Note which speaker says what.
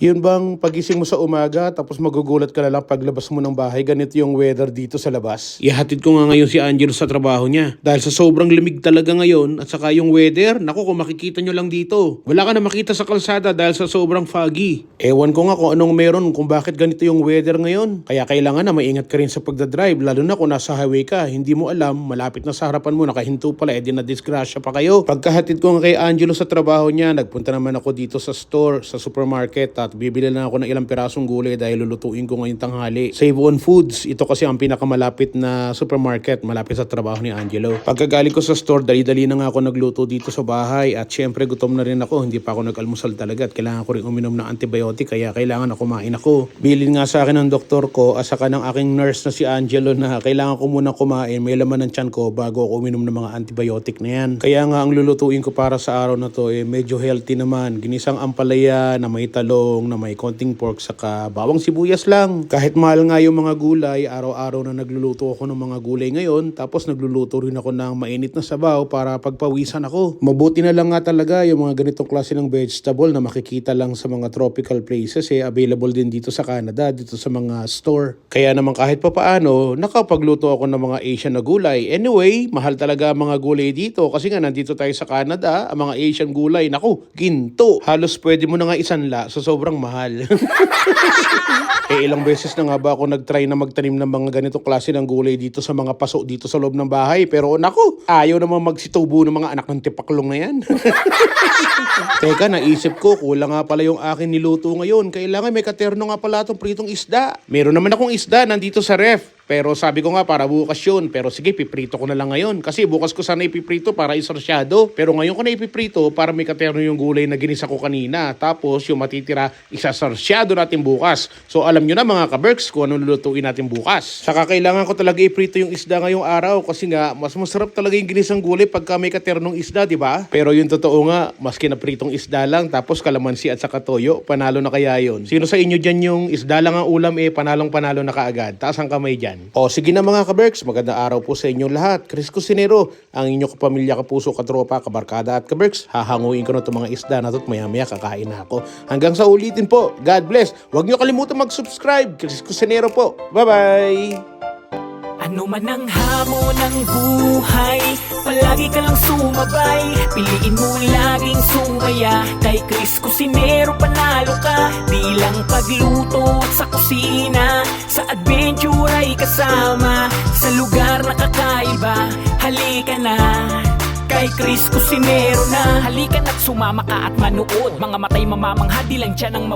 Speaker 1: Yun bang pagising mo sa umaga tapos magugulat ka na lang paglabas mo ng bahay, ganito yung weather dito sa labas? Ihatid ko nga ngayon si Angelo sa trabaho niya. Dahil sa sobrang lamig talaga ngayon at saka yung weather, naku kung makikita nyo lang dito. Wala ka na makita sa kalsada dahil sa sobrang foggy. Ewan ko nga kung anong meron kung bakit ganito yung weather ngayon. Kaya kailangan na maingat ka rin sa pagdadrive, lalo na kung nasa highway ka. Hindi mo alam, malapit na sa harapan mo, nakahinto pala, edi na disgrasya pa kayo. Pagkahatid ko nga kay Angelo sa trabaho niya, nagpunta naman ako dito sa store, sa supermarket at bibili na ako ng ilang pirasong gulay dahil lulutuin ko ngayong tanghali. Save on Foods, ito kasi ang pinakamalapit na supermarket malapit sa trabaho ni Angelo. Pagkagaling ko sa store, dali-dali na nga ako nagluto dito sa bahay at syempre gutom na rin ako, hindi pa ako nag-almusal talaga at kailangan ko rin uminom ng antibiotic kaya kailangan na kumain ako. Bilin nga sa akin ng doktor ko at saka ng aking nurse na si Angelo na kailangan ko muna kumain, may laman ng tiyan ko bago ako uminom ng mga antibiotic na yan. Kaya nga ang lulutuin ko para sa araw na to medyo healthy naman. Ginisang ampalaya na may talong, na may konting pork saka bawang sibuyas lang. Kahit mahal nga yung mga gulay, araw-araw na nagluluto ako ng mga gulay ngayon, tapos nagluluto rin ako ng mainit na sabaw para pagpawisan ako. Mabuti na lang nga talaga yung mga ganitong klase ng vegetable na makikita lang sa mga tropical places available din dito sa Canada, dito sa mga store. Kaya naman kahit papaano, nakapagluto ako ng mga Asian na gulay. Anyway, mahal talaga ang mga gulay dito kasi nga nandito tayo sa Canada, ang mga Asian gulay, naku, ginto. Halos pwede mo na nga isanla sa sobrang mahal. Ilang beses na nga ba ako nag-try na magtanim ng mga ganitong klase ng gulay dito sa mga paso dito sa loob ng bahay. Pero naku, ayaw naman magsitubo ng mga anak ng tipaklong na yan. Teka, naisip ko, kulang nga pala yung akin niluto ngayon. Kailangan may katerno nga pala itong pritong isda. Meron naman akong isda nandito sa ref. Pero sabi ko nga para bukas yun. Pero sige, piprito ko na lang ngayon. Kasi bukas ko sana ipiprito para isarsyado. Pero ngayon ko na ipiprito para may katerno yung gulay na ginisa ko kanina. Tapos yung matitira, isasarsyado natin bukas. So alam nyo na mga kaberks kung anong lulutuin natin bukas. Saka kailangan ko talaga iprito yung isda ngayong araw. Kasi nga, mas masarap talaga yung ginisang gulay pagka may katernong isda, di ba? Pero yung totoo nga, maski na pritong isda lang, tapos kalamansi at saka toyo, panalo na kaya yun. Sino sa inyo dyan yung isda lang ang ulam panalong-panalo na kaagad? Taas ang kamay dyan. O sige na mga kaberks, magandang araw po sa inyong lahat. Chris Cusinero, ang inyong kapamilya, kapuso, katropa, kabarkada at kaberks. Hahanguin ko na itong mga isda na ito at maya-maya kakain na ako. Hanggang sa ulitin po, God bless. Huwag nyo kalimutan mag-subscribe. Chris Cusinero po. Bye-bye!
Speaker 2: Ano man ang hamon ng buhay, palagi ka lang sumabay. Piliin mo laging sumaya, kay Chris Cusinero panalo ka. Di lang pagluto at sa kusina, sa adventure ay kasama. Sa lugar na kakaiba, halika na kay Chris Cusinero na. Halika na't sumama ka at manood, mga matay mamamangha, di lang dyan ang